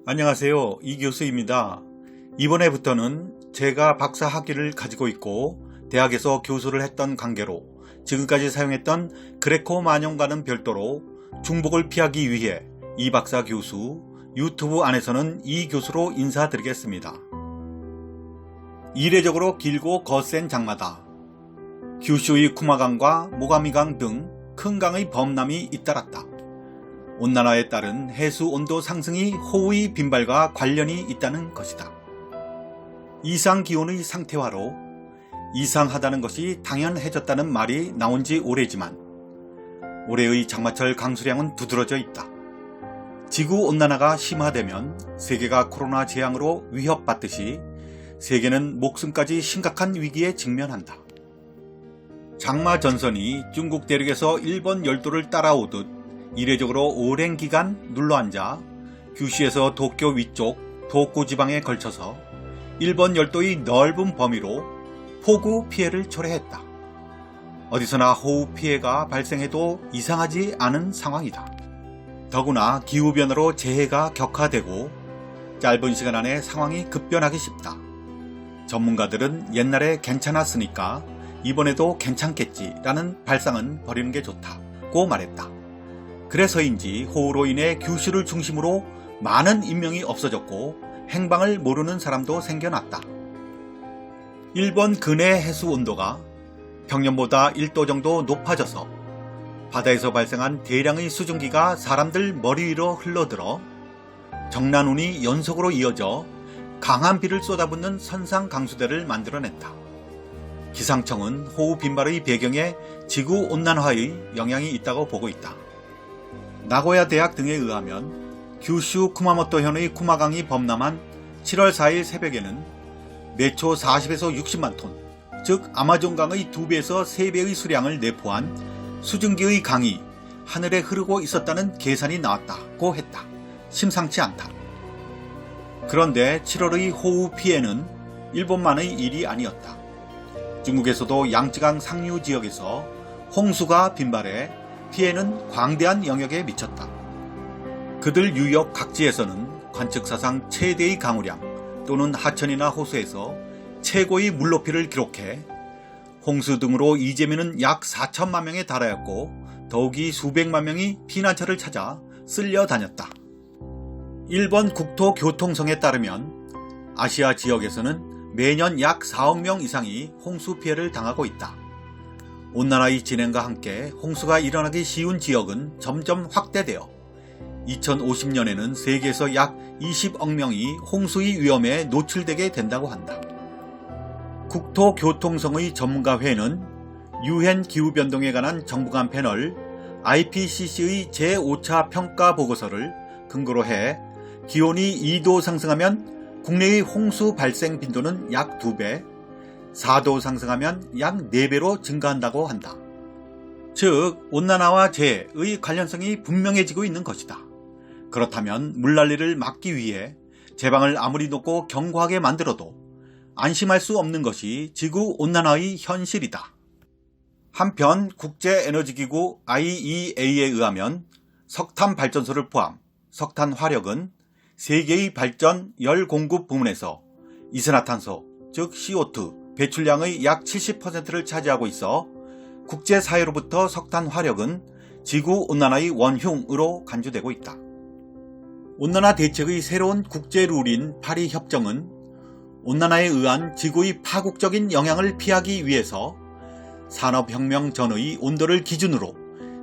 안녕하세요. 이 교수입니다. 이번에부터는 제가 박사 학위를 가지고 있고 대학에서 교수를 했던 관계로 지금까지 사용했던 그레코 만용과는 별도로 중복을 피하기 위해 이 박사 교수, 유튜브 안에서는 이 교수로 인사드리겠습니다. 이례적으로 길고 거센 장마다. 규슈의 쿠마강과 모가미강 등 큰 강의 범람이 잇따랐다. 온난화에 따른 해수 온도 상승이 호우의 빈발과 관련이 있다는 것이다. 이상기온의 상태화로 이상하다는 것이 당연해졌다는 말이 나온 지 오래지만 올해의 장마철 강수량은 두드러져 있다. 지구온난화가 심화되면 세계가 코로나 재앙으로 위협받듯이 세계는 목숨까지 심각한 위기에 직면한다. 장마 전선이 중국 대륙에서 일본 열도를 따라오듯 이례적으로 오랜 기간 눌러앉아 규슈에서 도쿄 위쪽 도쿠 지방에 걸쳐서 일본 열도의 넓은 범위로 폭우 피해를 초래했다. 어디서나 호우 피해가 발생해도 이상하지 않은 상황이다. 더구나 기후변화로 재해가 격화되고 짧은 시간 안에 상황이 급변하기 쉽다. 전문가들은 옛날에 괜찮았으니까 이번에도 괜찮겠지라는 발상은 버리는 게 좋다고 말했다. 그래서인지 호우로 인해 규슈를 중심으로 많은 인명이 없어졌고 행방을 모르는 사람도 생겨났다. 일본 근해 해수 온도가 평년보다 1도 정도 높아져서 바다에서 발생한 대량의 수증기가 사람들 머리 위로 흘러들어 정난운이 연속으로 이어져 강한 비를 쏟아붓는 선상 강수대를 만들어냈다. 기상청은 호우 빈발의 배경에 지구온난화의 영향이 있다고 보고 있다. 나고야 대학 등에 의하면 규슈 쿠마모토현의 쿠마강이 범람한 7월 4일 새벽에는 매초 40에서 60만 톤, 즉 아마존강의 2배에서 3배의 수량을 내포한 수증기의 강이 하늘에 흐르고 있었다는 계산이 나왔다고 했다. 심상치 않다. 그런데 7월의 호우 피해는 일본만의 일이 아니었다. 중국에서도 양쯔강 상류 지역에서 홍수가 빈발해 피해는 광대한 영역에 미쳤다. 그들 유역 각지에서는 관측사상 최대의 강우량 또는 하천이나 호수에서 최고의 물높이를 기록해 홍수 등으로 이재민은 약 4천만 명에 달하였고 더욱이 수백만 명이 피난처를 찾아 쓸려 다녔다. 일본 국토교통성에 따르면 아시아 지역에서는 매년 약 4억 명 이상이 홍수 피해를 당하고 있다. 온난화의 진행과 함께 홍수가 일어나기 쉬운 지역은 점점 확대되어 2050년에는 세계에서 약 20억 명이 홍수의 위험에 노출되게 된다고 한다. 국토교통성의 전문가회는 유엔 기후변동에 관한 정부 간 패널 IPCC의 제5차 평가 보고서를 근거로 해 기온이 2도 상승하면 국내의 홍수 발생 빈도는 약 2배, 4도 상승하면 약 4배로 증가한다고 한다. 즉, 온난화와 재해의 관련성이 분명해지고 있는 것이다. 그렇다면 물난리를 막기 위해 제방을 아무리 높고 견고하게 만들어도 안심할 수 없는 것이 지구온난화의 현실이다. 한편 국제에너지기구 IEA에 의하면 석탄 발전소를 포함 석탄 화력은 세계의 발전 열 공급 부문에서 이산화탄소, 즉 CO2 배출량의 약 70%를 차지하고 있어 국제사회로부터 석탄 화력은 지구온난화의 원흉으로 간주되고 있다. 온난화 대책의 새로운 국제룰인 파리협정은 온난화에 의한 지구의 파국적인 영향을 피하기 위해서 산업혁명 전의 온도를 기준으로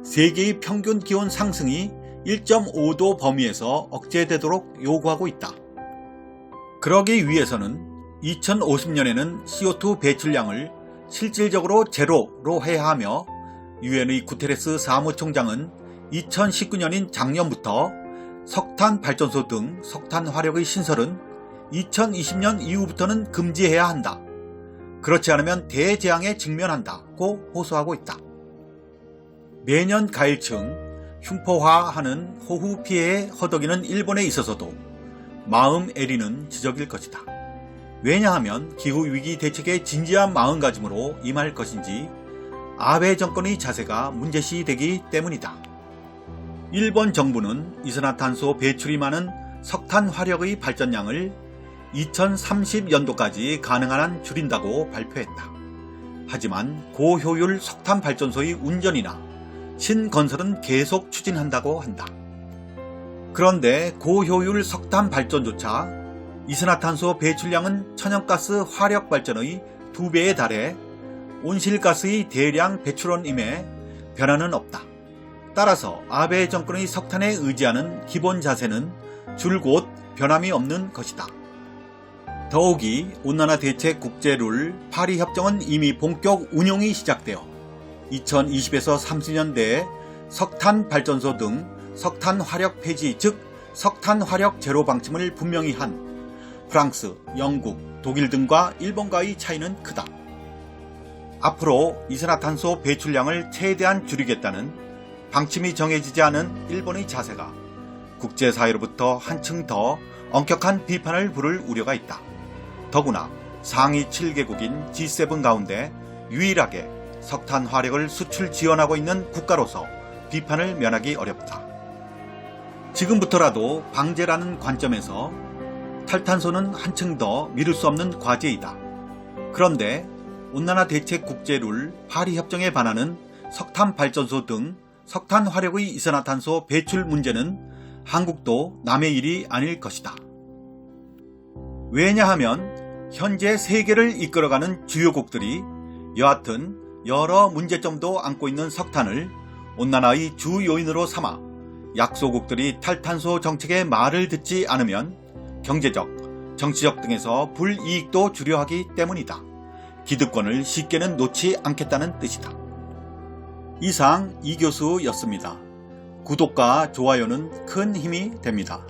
세계의 평균 기온 상승이 1.5도 범위에서 억제되도록 요구하고 있다. 그러기 위해서는 2050년에는 CO2 배출량을 실질적으로 제로로 해야 하며 유엔의 구테레스 사무총장은 2019년인 작년부터 석탄 발전소 등 석탄 화력의 신설은 2020년 이후부터는 금지해야 한다. 그렇지 않으면 대재앙에 직면한다고 호소하고 있다. 매년 가을층 흉포화하는 호우 피해에 허덕이는 일본에 있어서도 마음 애리는 지적일 것이다. 왜냐하면 기후위기 대책에 진지한 마음가짐으로 임할 것인지 아베 정권의 자세가 문제시되기 때문이다. 일본 정부는 이산화탄소 배출이 많은 석탄 화력의 발전량을 2030년도까지 가능한 한 줄인다고 발표했다. 하지만 고효율 석탄 발전소의 운전이나 신건설은 계속 추진한다고 한다. 그런데 고효율 석탄 발전조차 이산화탄소 배출량은 천연가스 화력 발전의 2배에 달해 온실가스의 대량 배출원임에 변화는 없다. 따라서 아베 정권의 석탄에 의지하는 기본 자세는 줄곧 변함이 없는 것이다. 더욱이 온난화 대책 국제룰 파리 협정은 이미 본격 운용이 시작되어 2020에서 30년대에 석탄 발전소 등 석탄 화력 폐지, 즉 석탄 화력 제로 방침을 분명히 한 프랑스, 영국, 독일 등과 일본과의 차이는 크다. 앞으로 이산화탄소 배출량을 최대한 줄이겠다는 방침이 정해지지 않은 일본의 자세가 국제사회로부터 한층 더 엄격한 비판을 부를 우려가 있다. 더구나 상위 7개국인 G7 가운데 유일하게 석탄 화력을 수출 지원하고 있는 국가로서 비판을 면하기 어렵다. 지금부터라도 방제라는 관점에서 탈탄소는 한층 더 미룰 수 없는 과제이다. 그런데 온난화 대책 국제룰 파리 협정에 반하는 석탄 발전소 등 석탄 화력의 이산화탄소 배출 문제는 한국도 남의 일이 아닐 것이다. 왜냐하면 현재 세계를 이끌어가는 주요국들이 여하튼 여러 문제점도 안고 있는 석탄을 온난화의 주 요인으로 삼아 약소국들이 탈탄소 정책의 말을 듣지 않으면 경제적, 정치적 등에서 불이익도 주려하기 때문이다. 기득권을 쉽게는 놓지 않겠다는 뜻이다. 이상 이 교수였습니다. 구독과 좋아요는 큰 힘이 됩니다.